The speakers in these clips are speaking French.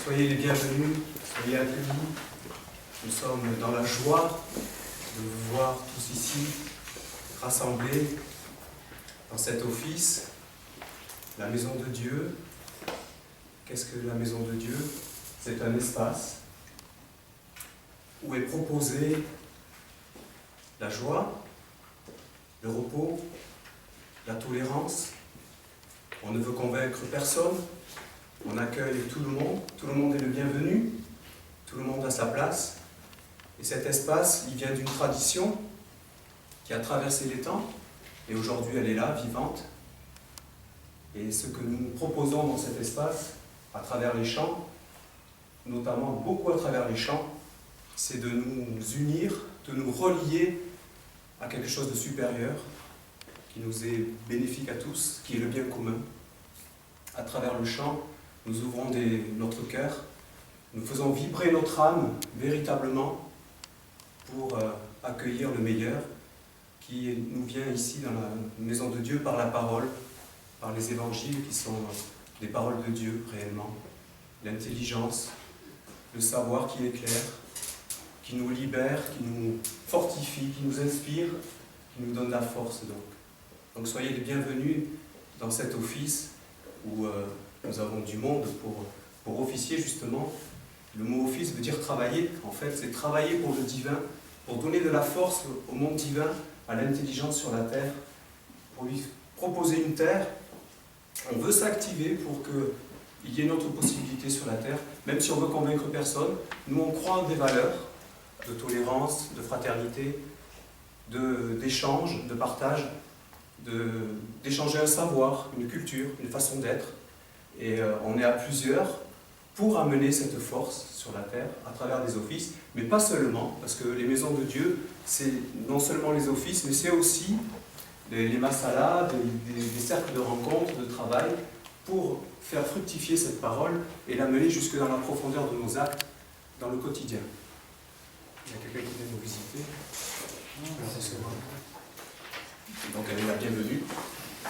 Soyez les bienvenus, soyez accueillis. Nous sommes dans la joie de vous voir tous ici, rassemblés dans cet office, la maison de Dieu. Qu'est-ce que la maison de Dieu? C'est un espace où est proposée la joie, le repos, la tolérance. On ne veut convaincre personne. On accueille tout le monde est le bienvenu, tout le monde a sa place. Et cet espace, il vient d'une tradition qui a traversé les temps, et aujourd'hui elle est là, vivante. Et ce que nous proposons dans cet espace, à travers les chants, notamment beaucoup à travers les chants, c'est de nous unir, de nous relier à quelque chose de supérieur, qui nous est bénéfique à tous, qui est le bien commun. À travers le chant, nous ouvrons notre cœur, nous faisons vibrer notre âme véritablement pour accueillir le meilleur qui nous vient ici dans la maison de Dieu par la parole, par les évangiles qui sont des paroles de Dieu réellement, l'intelligence, le savoir qui éclaire, qui nous libère, qui nous fortifie, qui nous inspire, qui nous donne la force donc. Donc soyez les bienvenus dans cet office où nous avons du monde pour officier justement. Le mot office veut dire travailler, en fait, c'est travailler pour le divin, pour donner de la force au monde divin, à l'intelligence sur la terre, pour lui proposer une terre. On veut s'activer pour qu'il y ait une autre possibilité sur la terre, même si on veut convaincre personne. Nous, on croit en des valeurs de tolérance, de fraternité, d'échange, de partage, d'échanger un savoir, une culture, une façon d'être. Et on est à plusieurs pour amener cette force sur la terre à travers des offices, mais pas seulement, parce que les maisons de Dieu, c'est non seulement les offices, mais c'est aussi les masalas, des cercles de rencontres, de travail, pour faire fructifier cette parole et l'amener jusque dans la profondeur de nos actes, dans le quotidien. Il y a quelqu'un qui vient nous visiter. Donc elle est la bienvenue,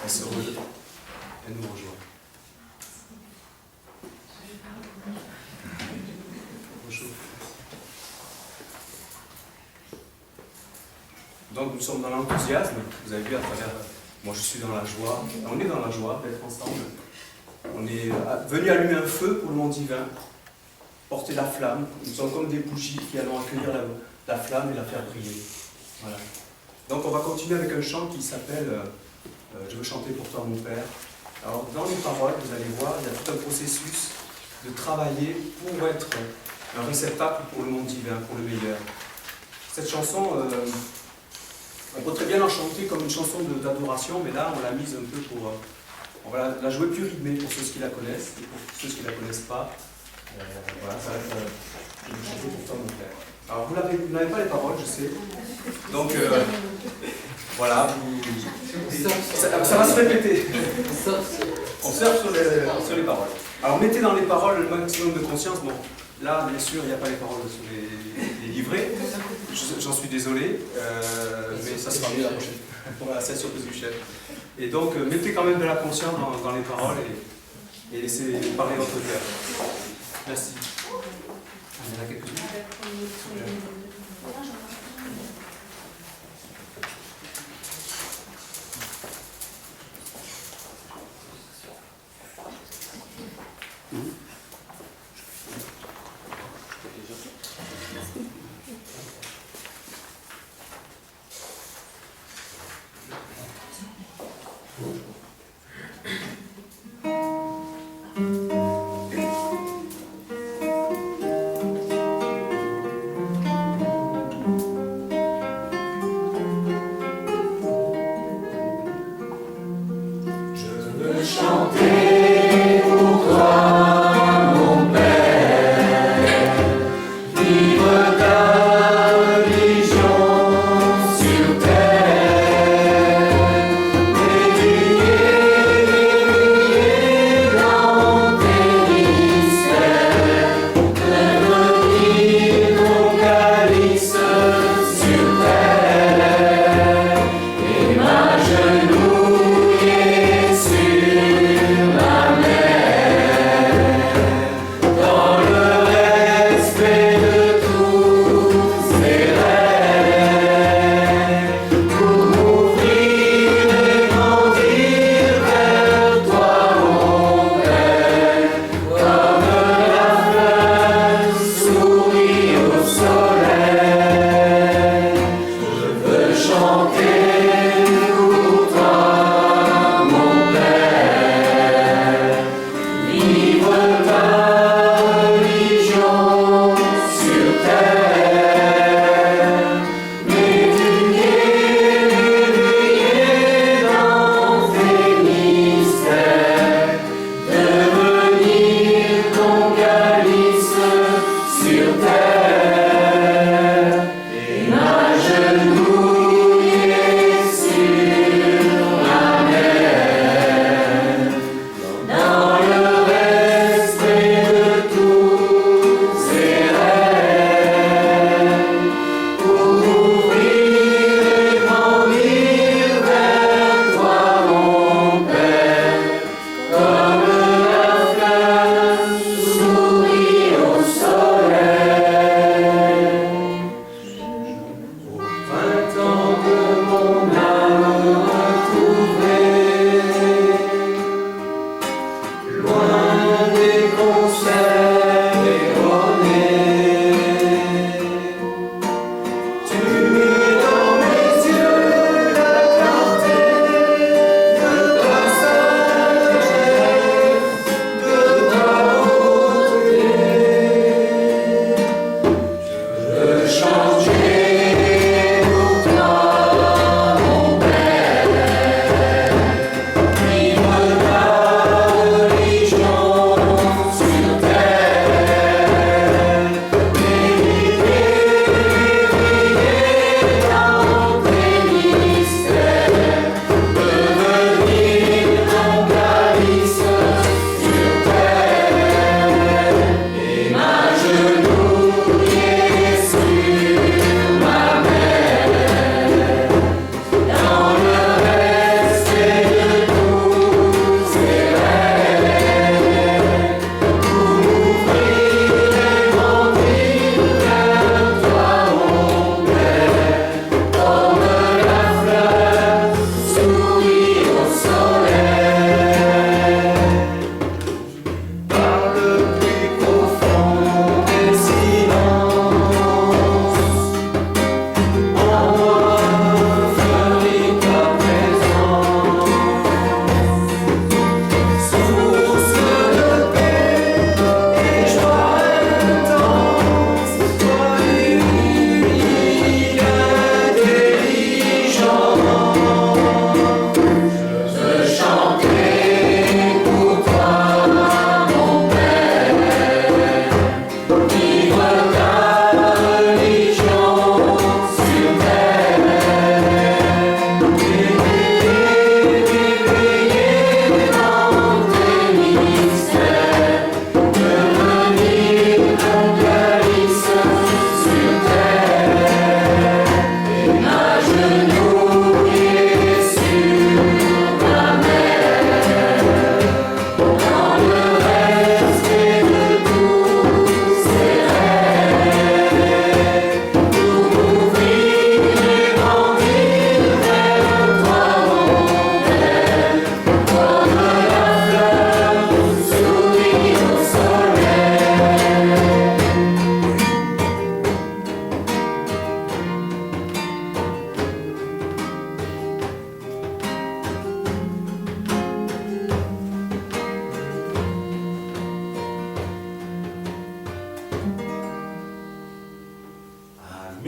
elle nous rejoint. Bonjour. Donc nous sommes dans l'enthousiasme, vous avez vu à travers, moi je suis dans la joie, on est dans la joie d'être ensemble. On est venu allumer un feu pour le monde divin, porter la flamme, nous sommes comme des bougies qui allons accueillir la flamme et la faire briller. Voilà. Donc on va continuer avec un chant qui s'appelle Je veux chanter pour toi mon Père. Alors dans les paroles, vous allez voir, il y a tout un processus de travailler pour être un réceptacle pour le monde divin, pour le meilleur. Cette chanson, on peut très bien la chanter comme une chanson d'adoration, mais là on l'a mise un peu pour... on va la jouer plus rythmée pour ceux qui la connaissent, et pour ceux qui ne la connaissent pas. Voilà, ça va être Je veux chanter pour toi mon Père. Alors vous n'avez pas les paroles, je sais. Donc voilà, ça va se répéter. On surfe sur les paroles. Alors mettez dans les paroles le maximum de conscience. Bon, là bien sûr il n'y a pas les paroles sur les livrets. J'en suis désolé, mais ça sera mieux la prochaine. Voilà, c'est la surprise du chef. Et donc mettez quand même de la conscience dans les paroles et laissez parler votre cœur. Merci. Il y en a quelques-unes.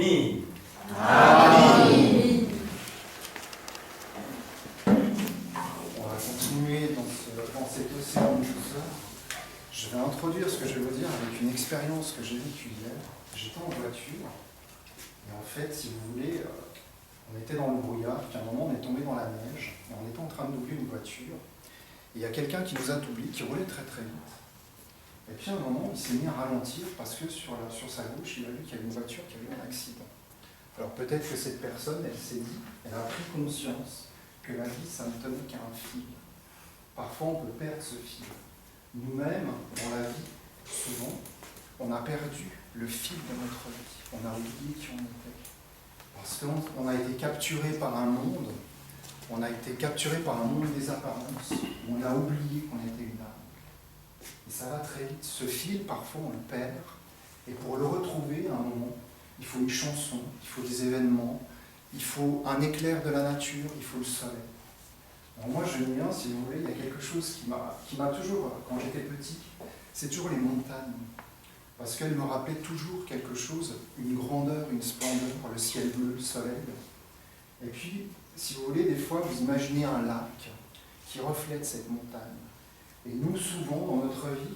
Amin. Amen. On va continuer dans cet océan de douceur. Je vais introduire ce que je vais vous dire avec une expérience que j'ai vécue hier. J'étais en voiture, et en fait, si vous voulez, on était dans le brouillard, puis à un moment on est tombé dans la neige, et on était en train de doubler une voiture, et il y a quelqu'un qui nous a doublé, qui roulait très très vite. Et puis à un moment, il s'est mis à ralentir parce que sur sa gauche, il a vu qu'il y avait une voiture qui a eu un accident. Alors peut-être que cette personne, elle s'est dit, elle a pris conscience que la vie, ça ne tenait qu'à un fil. Parfois, on peut perdre ce fil. Nous-mêmes, dans la vie, souvent, on a perdu le fil de notre vie. On a oublié qui on était. Parce qu'on a été capturé par un monde, on a été capturé par un monde des apparences, où on a oublié qu'on était une âme. Et ça va très vite. Ce fil, parfois, on le perd. Et pour le retrouver, à un moment, il faut une chanson, il faut des événements, il faut un éclair de la nature, il faut le soleil. Alors moi, je me souviens, si vous voulez, il y a quelque chose qui m'a toujours, quand j'étais petit, c'est toujours les montagnes. Parce qu'elles me rappelaient toujours quelque chose, une grandeur, une splendeur, le ciel bleu, le soleil. Et puis, si vous voulez, des fois, vous imaginez un lac qui reflète cette montagne. Et nous, souvent, dans notre vie,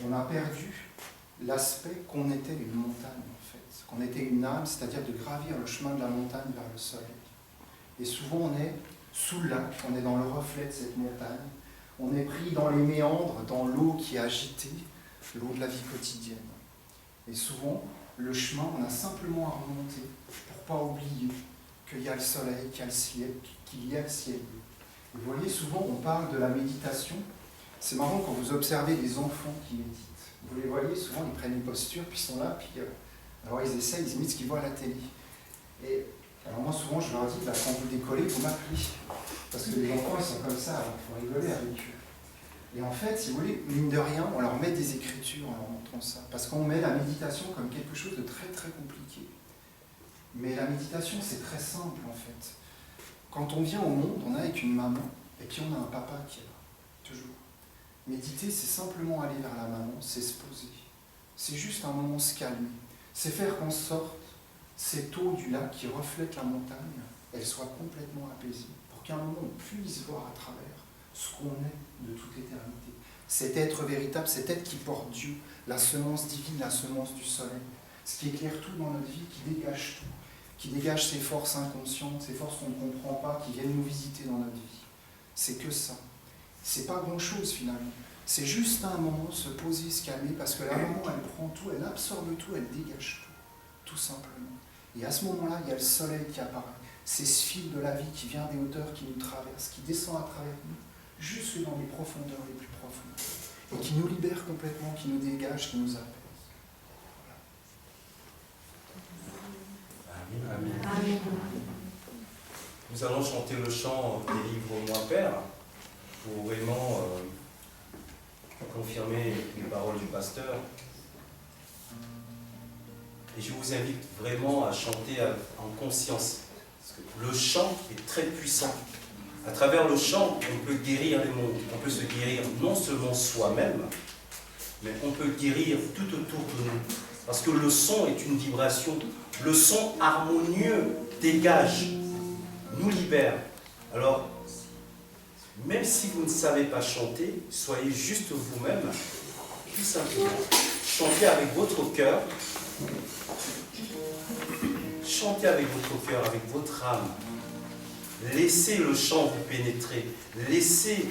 on a perdu l'aspect qu'on était une montagne, en fait. Qu'on était une âme, c'est-à-dire de gravir le chemin de la montagne vers le soleil. Et souvent, on est sous le lac, on est dans le reflet de cette montagne. On est pris dans les méandres, dans l'eau qui est agitée, l'eau de la vie quotidienne. Et souvent, le chemin, on a simplement à remonter pour ne pas oublier qu'il y a le soleil, qu'il y a le ciel bleu. Et vous voyez, souvent, on parle de la méditation. C'est marrant quand vous observez les enfants qui méditent. Vous les voyez, souvent, ils prennent une posture, puis ils sont là, puis alors ils essayent, ils imitent ce qu'ils voient à la télé. Et alors moi, souvent, je leur dis, quand vous décollez, vous m'appelez. Parce que les enfants, ils sont comme ça, alors il faut rigoler avec eux. Et en fait, si vous voulez, mine de rien, on leur met des écritures en leur montrant ça. Parce qu'on met la méditation comme quelque chose de très très compliqué. Mais la méditation, c'est très simple en fait. Quand on vient au monde, on est avec une maman, et puis on a un papa qui est là, toujours. Méditer, c'est simplement aller vers la maman, c'est se poser. C'est juste un moment se calmer. C'est faire qu'en sorte, cette eau du lac qui reflète la montagne, elle soit complètement apaisée, pour qu'à un moment on puisse voir à travers ce qu'on est de toute éternité. Cet être véritable, cet être qui porte Dieu, la semence divine, la semence du soleil, ce qui éclaire tout dans notre vie, qui dégage tout, qui dégage ces forces inconscientes, ces forces qu'on ne comprend pas, qui viennent nous visiter dans notre vie. C'est que ça. C'est pas grand-chose finalement. C'est juste un moment se poser, se calmer, parce que la maman, elle prend tout, elle absorbe tout, elle dégage tout simplement. Et à ce moment-là, il y a le soleil qui apparaît. C'est ce fil de la vie qui vient des hauteurs, qui nous traverse, qui descend à travers nous, jusque dans les profondeurs les plus profondes, et qui nous libère complètement, qui nous dégage, qui nous apaise. Amen. Amen. Nous allons chanter le chant Délivre-moi Père pour vraiment confirmer les paroles du pasteur. Et je vous invite vraiment à chanter en conscience. Parce que le chant est très puissant. À travers le chant, on peut guérir les mondes. On peut se guérir non seulement soi-même, mais on peut guérir tout autour de nous. Parce que le son est une vibration. Le son harmonieux dégage, nous libère. Alors, même si vous ne savez pas chanter, soyez juste vous-même, tout simplement. Chantez avec votre cœur. Chantez avec votre cœur, avec votre âme. Laissez le chant vous pénétrer. Laissez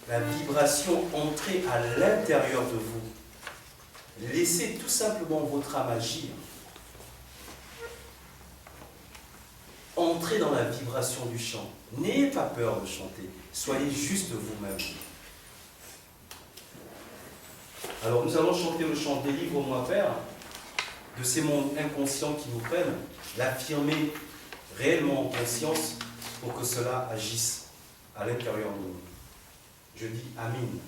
la vibration entrer à l'intérieur de vous. Laissez tout simplement votre âme agir. Entrez dans la vibration du chant. N'ayez pas peur de chanter. Soyez juste vous-même. Alors nous allons chanter le chant Délivre-moi Père, de ces mondes inconscients qui nous prennent, l'affirmer réellement en conscience pour que cela agisse à l'intérieur de nous. Je dis Amen.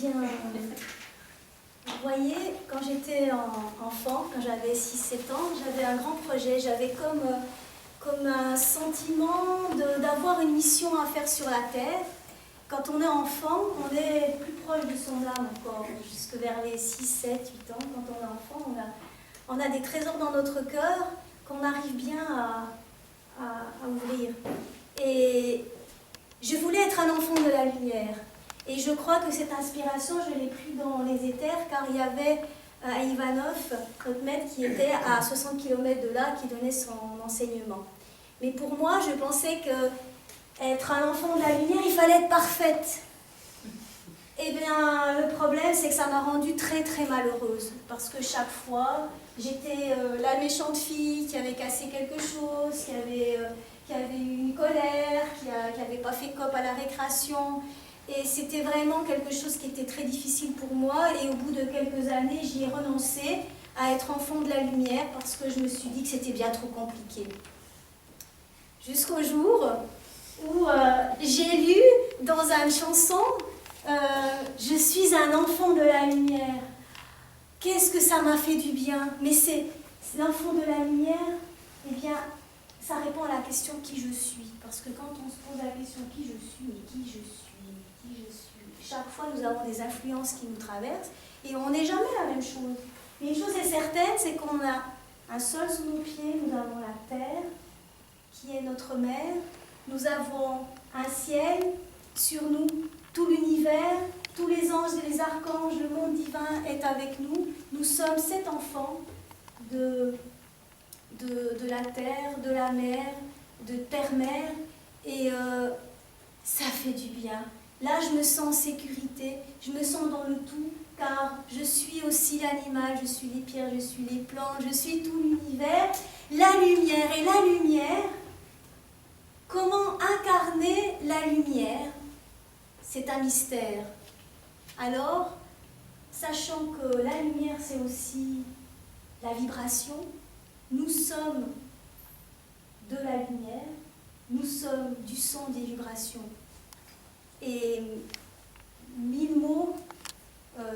bien, vous voyez, quand j'étais enfant, quand j'avais 6-7 ans, j'avais un grand projet. J'avais comme un sentiment d'avoir une mission à faire sur la Terre. Quand on est enfant, on est plus proche de son âme encore, jusque vers les 6, 7, 8 ans. Quand on est enfant, on a des trésors dans notre cœur qu'on arrive bien à ouvrir. Et je voulais être un enfant de la lumière. Et je crois que cette inspiration, je l'ai prise dans les éthers, car il y avait à Ivanov, notre maître, qui était à 60 km de là, qui donnait son enseignement. Mais pour moi, je pensais que être un enfant de la lumière, il fallait être parfaite. Eh bien, le problème, c'est que ça m'a rendue très très malheureuse, parce que chaque fois, j'étais la méchante fille qui avait cassé quelque chose, qui avait eu une colère, qui n'avait pas fait cop à la récréation. Et c'était vraiment quelque chose qui était très difficile pour moi. Et au bout de quelques années, j'y ai renoncé à être enfant de la lumière parce que je me suis dit que c'était bien trop compliqué. Jusqu'au jour où j'ai lu dans une chanson « Je suis un enfant de la lumière ». Qu'est-ce que ça m'a fait du bien. Mais c'est l'enfant de la lumière, eh bien, ça répond à la question qui je suis. Parce que quand on se pose la question qui je suis, mais qui je suis, chaque fois nous avons des influences qui nous traversent et on n'est jamais la même chose. Mais une chose est certaine, c'est qu'on a un sol sous nos pieds, nous avons la terre qui est notre mère, nous avons un ciel sur nous, tout l'univers, tous les anges et les archanges, le monde divin est avec nous. Nous sommes cet enfant de la terre, de la mer, de terre-mère, et ça fait du bien. Là, je me sens en sécurité, je me sens dans le tout, car je suis aussi l'animal, je suis les pierres, je suis les plantes, je suis tout l'univers, la lumière. Et la lumière, comment incarner la lumière? C'est un mystère. Alors, sachant que la lumière, c'est aussi la vibration, nous sommes de la lumière, nous sommes du son des vibrations. Et 1000 mots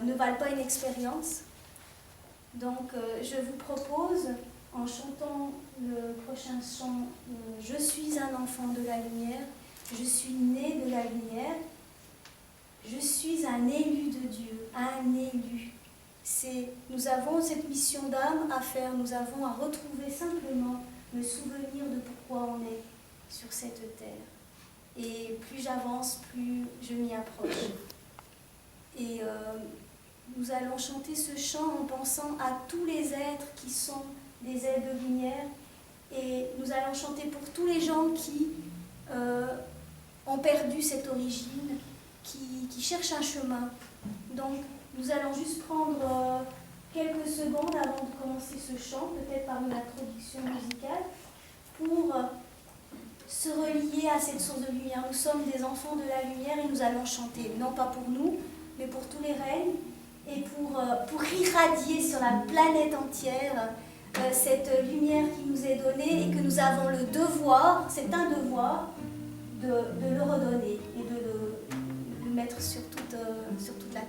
ne valent pas une expérience. Donc je vous propose, en chantant le prochain chant, je suis un enfant de la lumière, je suis né de la lumière, je suis un élu de Dieu, un élu. Nous avons cette mission d'âme à faire, nous avons à retrouver simplement le souvenir de pourquoi on est sur cette terre. Et plus j'avance, plus je m'y approche. Et nous allons chanter ce chant en pensant à tous les êtres qui sont des êtres de lumière. Et nous allons chanter pour tous les gens qui ont perdu cette origine, qui cherchent un chemin. Donc nous allons juste prendre quelques secondes avant de commencer ce chant, peut-être par une introduction musicale, pour se relier à cette source de lumière. Nous sommes des enfants de la lumière et nous allons chanter, non pas pour nous, mais pour tous les règnes, et pour irradier sur la planète entière cette lumière qui nous est donnée et que nous avons le devoir, c'est un devoir, de le redonner et de le mettre sur toute la terre.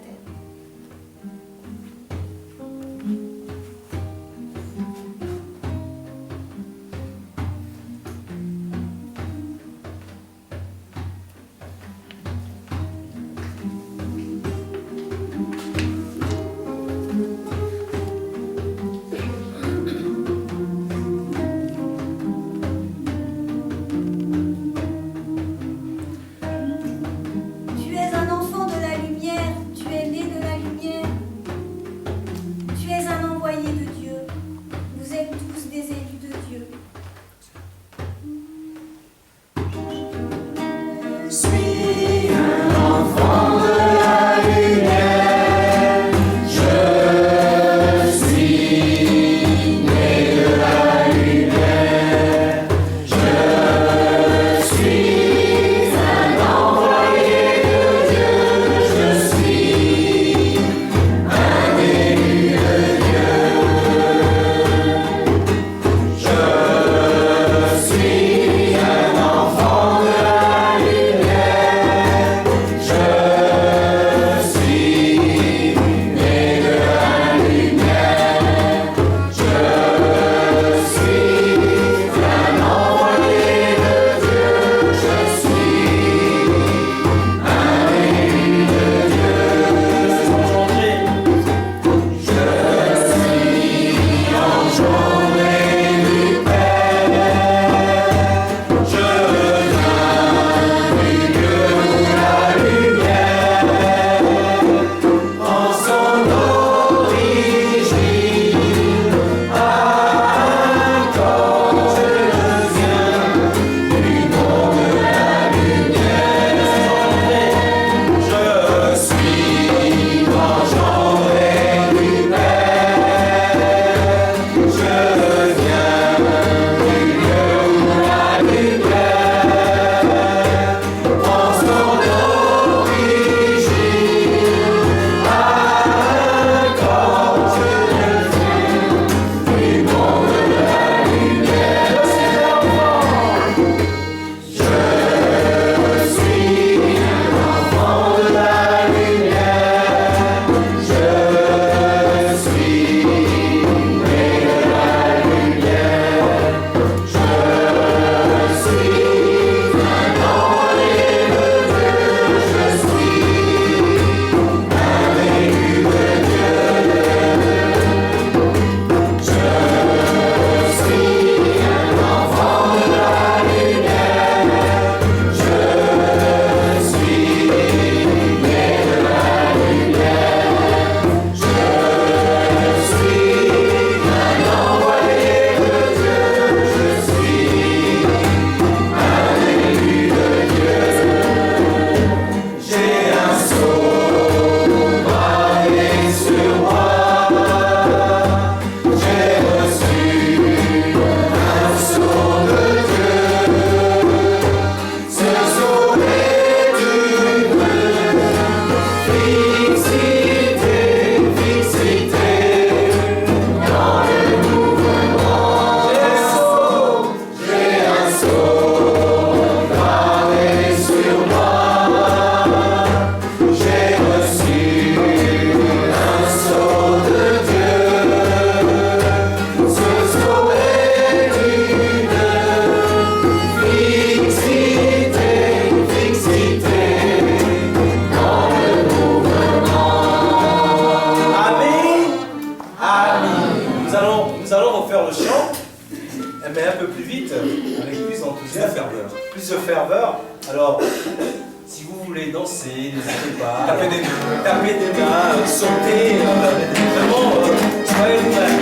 Tu es un enfant de ce ferveur. Alors, si vous voulez danser, n'hésitez pas. Taper des mains. Taper des mains, sauter, vraiment, soyez prêts.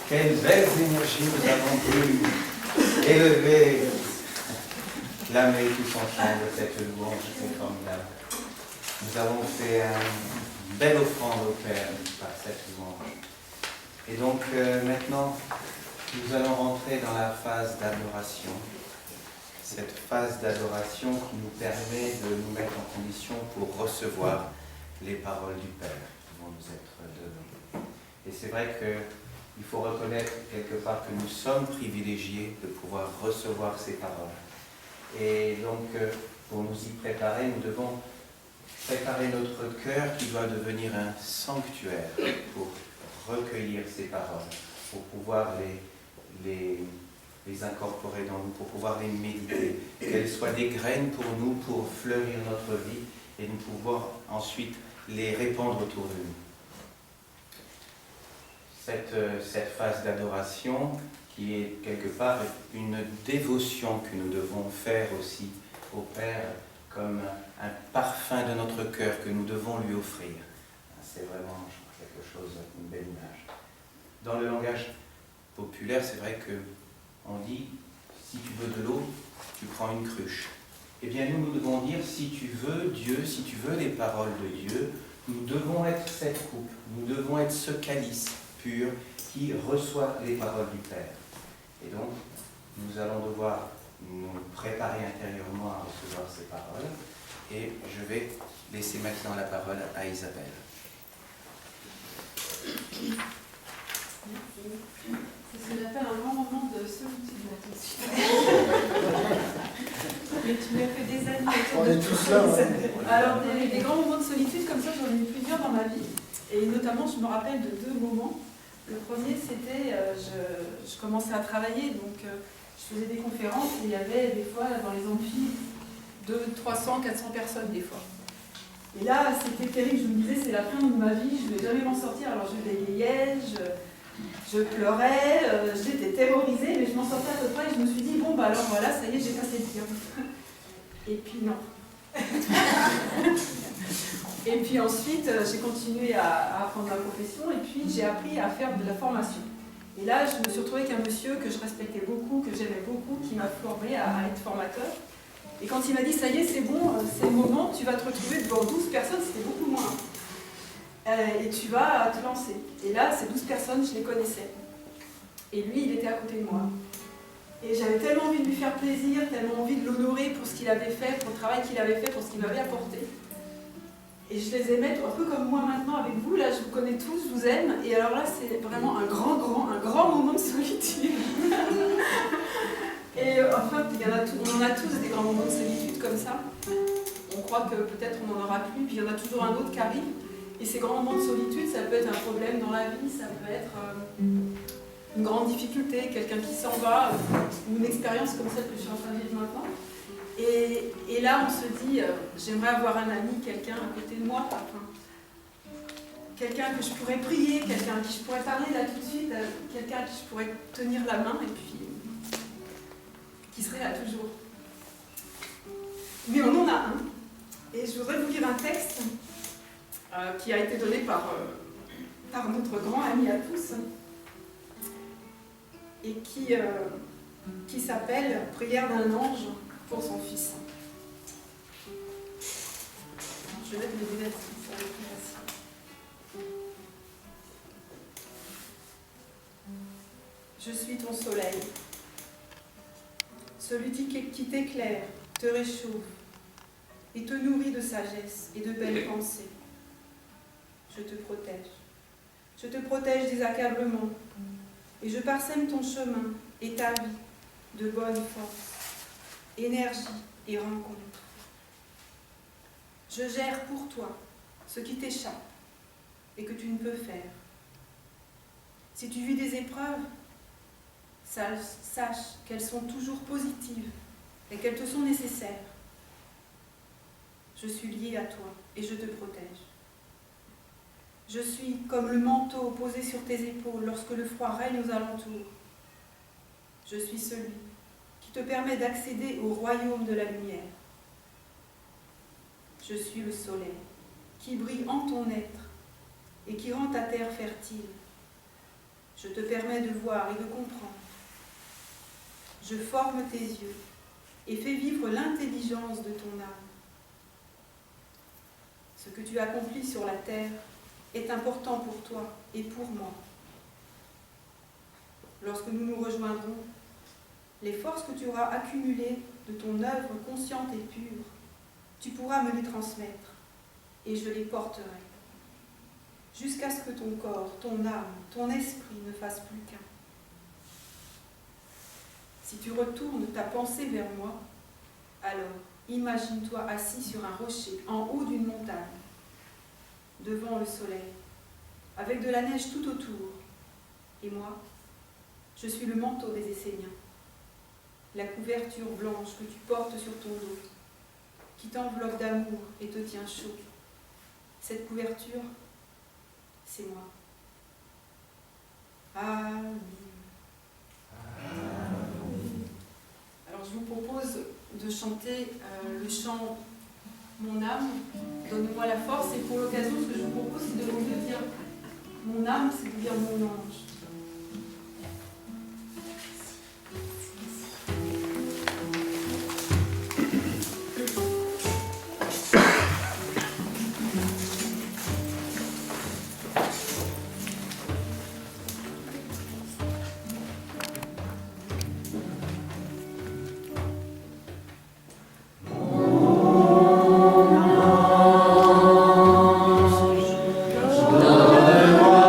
Quelles belles énergies nous avons pu élever, clamer tous ensemble cette louange, c'est formidable. Nous avons fait une belle offrande au Père par cette louange. Et donc maintenant, nous allons rentrer dans la phase d'adoration. Cette phase d'adoration qui nous permet de nous mettre en condition pour recevoir les paroles du Père qui vont nous être données. Et c'est vrai qu'il faut reconnaître quelque part que nous sommes privilégiés de pouvoir recevoir ces paroles. Et donc, pour nous y préparer, nous devons préparer notre cœur qui doit devenir un sanctuaire pour recueillir ces paroles, pour pouvoir les incorporer dans nous, pour pouvoir les méditer, qu'elles soient des graines pour nous, pour fleurir notre vie, et nous pouvoir ensuite les répandre autour de nous. Cette phase d'adoration, qui est quelque part une dévotion que nous devons faire aussi au Père, comme un parfum de notre cœur que nous devons lui offrir. C'est vraiment quelque chose, une belle image. Dans le langage populaire, c'est vrai qu'on dit, si tu veux de l'eau, tu prends une cruche. Eh bien, nous devons dire, si tu veux Dieu, si tu veux les paroles de Dieu, nous devons être cette coupe, nous devons être ce calice pur qui reçoit les paroles du Père. Et donc, nous allons devoir nous préparer intérieurement à recevoir ces paroles. Et je vais laisser maintenant la parole à Isabelle. Merci. C'est ce qu'on appelle un grand moment de solitude là tout de suite. Mais tu n'as que des amis. On est tous là. Alors, des grands moments de solitude, comme ça, j'en ai eu plusieurs dans ma vie. Et notamment, je me rappelle de 2 moments. Le premier, c'était, je commençais à travailler, donc je faisais des conférences et il y avait des fois dans les amphis 300, 400 personnes des fois. Et là, c'était terrible, je me disais, c'est la fin de ma vie, je ne vais jamais m'en sortir. Alors je bégayais, je pleurais, j'étais terrorisée, mais je m'en sortais à peu près et je me suis dit, bon, bah alors voilà, ça y est, j'ai passé le cap. Et puis non. Et puis ensuite, j'ai continué à apprendre ma profession et puis j'ai appris à faire de la formation. Et là, je me suis retrouvée avec un monsieur que je respectais beaucoup, que j'aimais beaucoup, qui m'a formée à être formateur. Et quand il m'a dit, ça y est, c'est bon, c'est le moment, tu vas te retrouver devant 12 personnes, c'était beaucoup moins. Et tu vas te lancer. Et là, ces 12 personnes, je les connaissais. Et lui, il était à côté de moi. Et j'avais tellement envie de lui faire plaisir, tellement envie de l'honorer pour ce qu'il avait fait, pour le travail qu'il avait fait, pour ce qu'il m'avait apporté. Et je les aimais un peu comme moi maintenant avec vous. Là, je vous connais tous, je vous aime. Et alors là, c'est vraiment un grand moment de solitude. Et enfin, on en a tous des grands moments de solitude comme ça. On croit que peut-être on n'en aura plus, puis il y en a toujours un autre qui arrive. Et ces grands moments de solitude, ça peut être un problème dans la vie, ça peut être une grande difficulté, quelqu'un qui s'en va, une expérience comme celle que je suis en train de vivre maintenant. Et là, on se dit, j'aimerais avoir un ami, quelqu'un à côté de moi, enfin, quelqu'un que je pourrais prier, quelqu'un à qui je pourrais parler là tout de suite, quelqu'un à qui je pourrais tenir la main et puis qui serait là toujours. Mais on en a un. Et je voudrais vous lire un texte qui a été donné par notre grand ami à tous et qui s'appelle « Prière d'un ange pour son fils ». Je vais mettre mes lunettes, ça va être plus facile. Je suis ton soleil, celui qui t'éclaire, te réchauffe et te nourrit de sagesse et de belles pensées. Je te protège. Je te protège des accablements et je parsème ton chemin et ta vie de bonne force, énergie et rencontre. Je gère pour toi ce qui t'échappe et que tu ne peux faire. Si tu vis des épreuves, sache qu'elles sont toujours positives et qu'elles te sont nécessaires. Je suis liée à toi et je te protège. Je suis comme le manteau posé sur tes épaules lorsque le froid règne aux alentours. Je suis celui qui te permet d'accéder au royaume de la lumière. Je suis le soleil qui brille en ton être et qui rend ta terre fertile. Je te permets de voir et de comprendre. Je forme tes yeux et fais vivre l'intelligence de ton âme. Ce que tu accomplis sur la terre est important pour toi et pour moi. Lorsque nous nous rejoindrons, les forces que tu auras accumulées de ton œuvre consciente et pure, tu pourras me les transmettre et je les porterai, jusqu'à ce que ton corps, ton âme, ton esprit ne fassent plus qu'un. Si tu retournes ta pensée vers moi, alors imagine-toi assis sur un rocher en haut d'une montagne, devant le soleil, avec de la neige tout autour. Et moi, je suis le manteau des Esséniens, la couverture blanche que tu portes sur ton dos, qui t'enveloppe d'amour et te tient chaud. Cette couverture, c'est moi. Amen. Alors je vous propose de chanter le chant « Mon âme, donne-moi la force ». Et pour l'occasion, ce que je vous propose, c'est de vous dire « Mon âme », c'est de dire « mon ange ». Donne-moi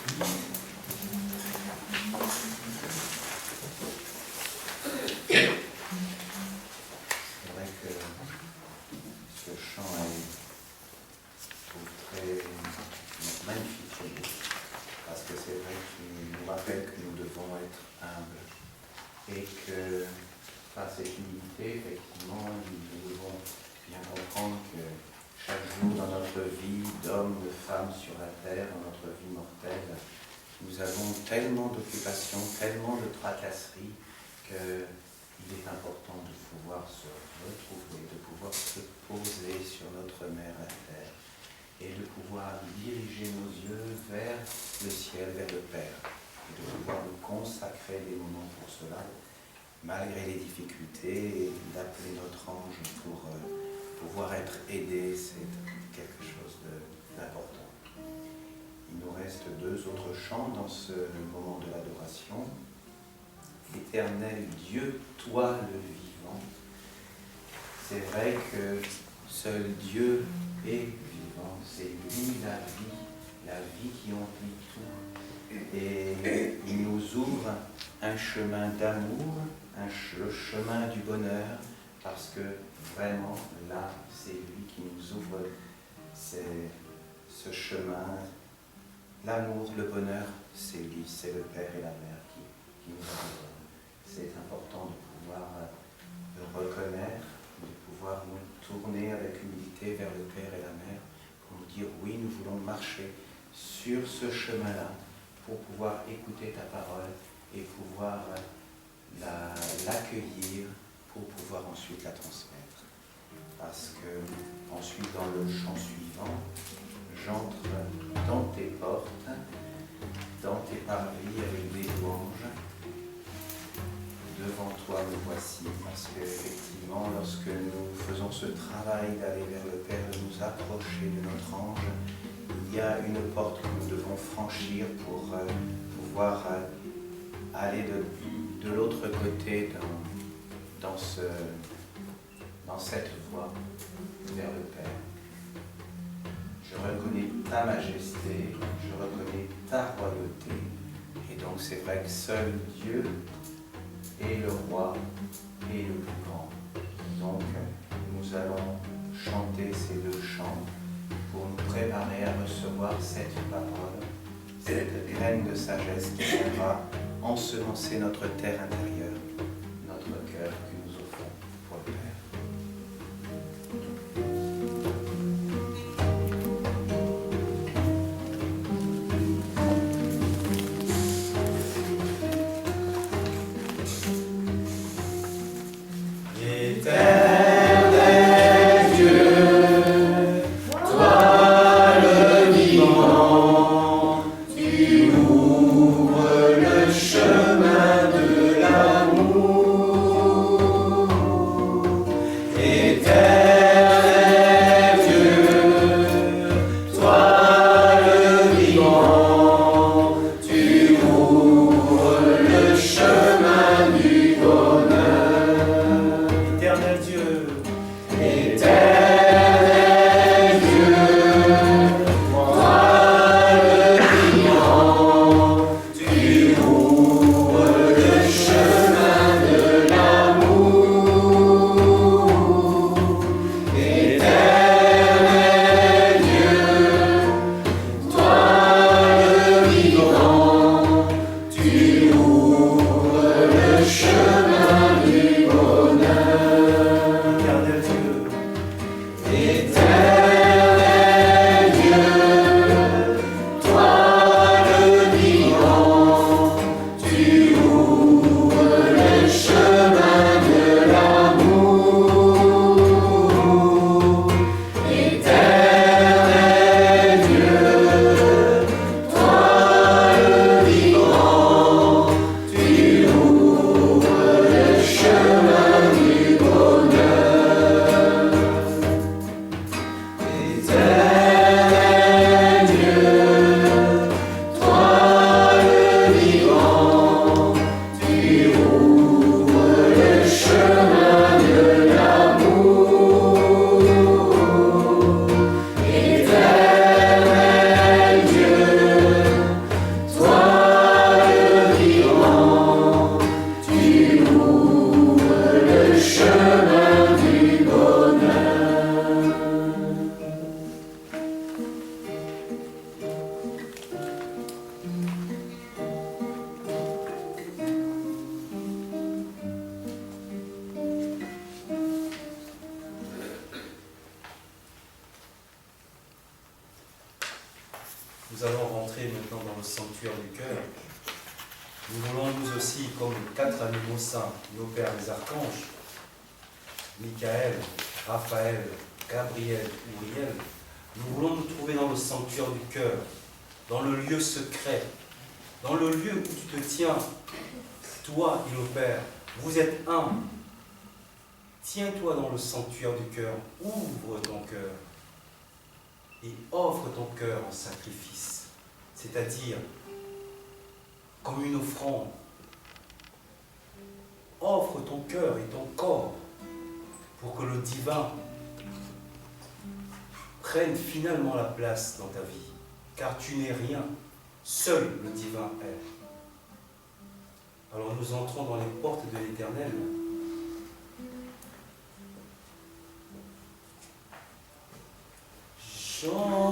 C'est vrai que ce chant est, je trouve, très magnifique, très beau, parce que c'est vrai qu'il nous rappelle que nous devons être humbles et que par cette humilité, effectivement, nous devons bien comprendre que chaque jour dans notre vie d'homme, de femme sur la terre, dans notre vie mortelle, nous avons tellement d'occupations, tellement de tracasseries qu'il est important de pouvoir se retrouver, de pouvoir se poser sur notre mère la terre et de pouvoir diriger nos yeux vers le ciel, vers le Père, et de pouvoir nous consacrer des moments pour cela, malgré les difficultés, et d'appeler notre ange pour pouvoir être aidé, c'est quelque chose d'important. Il nous reste 2 autres chants dans ce moment de l'adoration. Éternel Dieu, toi le vivant. C'est vrai que seul Dieu est vivant, c'est lui la vie qui emplit tout. Et il nous ouvre un chemin d'amour, le chemin du bonheur, parce que vraiment là, c'est lui qui nous ouvre ce chemin. L'amour, le bonheur, c'est lui, c'est le Père et la Mère qui nous en donnent. C'est important de pouvoir le reconnaître, de pouvoir nous tourner avec humilité vers le Père et la Mère pour nous dire oui, nous voulons marcher sur ce chemin-là pour pouvoir écouter ta parole et pouvoir l'accueillir pour pouvoir ensuite la transmettre. Parce que ensuite dans le chant suivant, j'entre dans tes portes, dans tes parvis avec des louanges. Devant toi me voici, parce qu'effectivement, lorsque nous faisons ce travail d'aller vers le Père, de nous approcher de notre ange, il y a une porte que nous devons franchir pour pouvoir aller de l'autre côté dans cette voie vers le Père. Je reconnais ta majesté, je reconnais ta royauté, et donc c'est vrai que seul Dieu est le roi et le plus grand. Donc nous allons chanter ces 2 chants pour nous préparer à recevoir cette parole, cette graine de sagesse qui viendra ensemencer notre terre intérieure, notre cœur que nous offrons pour le Père. Chemin de l'amour. nous allons rentrer maintenant dans le sanctuaire du cœur. Nous voulons nous aussi, comme les 4 animaux saints, nos pères les archanges, Michael, Raphaël, Gabriel, Uriel, nous voulons nous trouver dans le sanctuaire du cœur, dans le lieu secret, dans le lieu où tu te tiens, toi et nos pères, vous êtes un. Tiens-toi dans le sanctuaire du cœur, ouvre ton cœur et offre ton cœur en sacrifice, c'est-à-dire comme une offrande. Offre ton cœur et ton corps pour que le divin prenne finalement la place dans ta vie, car tu n'es rien, seul le divin est. Alors nous entrons dans les portes de l'Éternel. J'entre